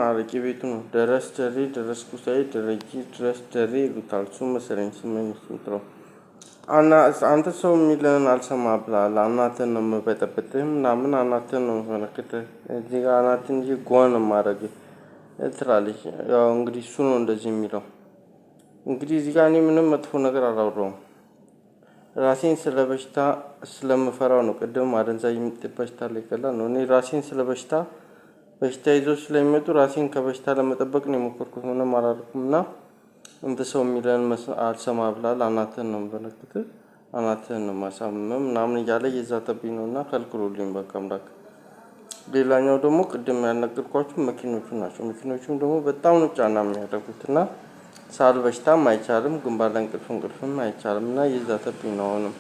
አረቄ ቤቱ ነው ደረስ ደሬ ደረስ ኩሳዬ ደረጀ ድረስ ደሬ ይሉታል እሱ መሰለኝ ስሜን ስንጥረው አንተ ሰው የሚልህን አልሰማ ብለሃል አናትህን ነው የምበጠብጥህ ምናምን አናትህን ነው የምፈነክትህ እዚህ ጋር አናትህን እንጂ ጓን ነው የማደርግህ ትላለች ያው እንግዲህ እሱ ነው እንደዚህ የሚለው እንግዲህ እዚህ ጋር እኔ ምንም መጥፎ ነገር አላወራሁም ራሴን ስለበሽታ ስለምፈራው ነው ቅድም አደንዛዥ በሽታ ላይ ቀላል ነው እኔ ራሴን ስለበሽታ በሽታ ይዞ ስለሚመጡ ራሴን ከበሽታ ለመጠበቅ ነው የሞከርኩት ምንም አላደረኩምና እንደ ሰው የሚለን አልሰማ ብላል አናትህን ነው የምፈነክትህ አናትህን ነው የማሳምመው ምናምን እያለ እየዛተብኝ ነውና ከልክሉልኝ በቃ አምላክ ሌላኛው ደግሞ ቅድም ያልነገርኳችሁ መኪኖቹ ናቸው መኪኖቹም ደግሞ በጣም ነው ጫና የሚያደርጉትና ሳል በሽታም አይቻልም ግንባር ላይ እንቅልፍም አይቻልምና እየዛተብኝ ነው አሁንም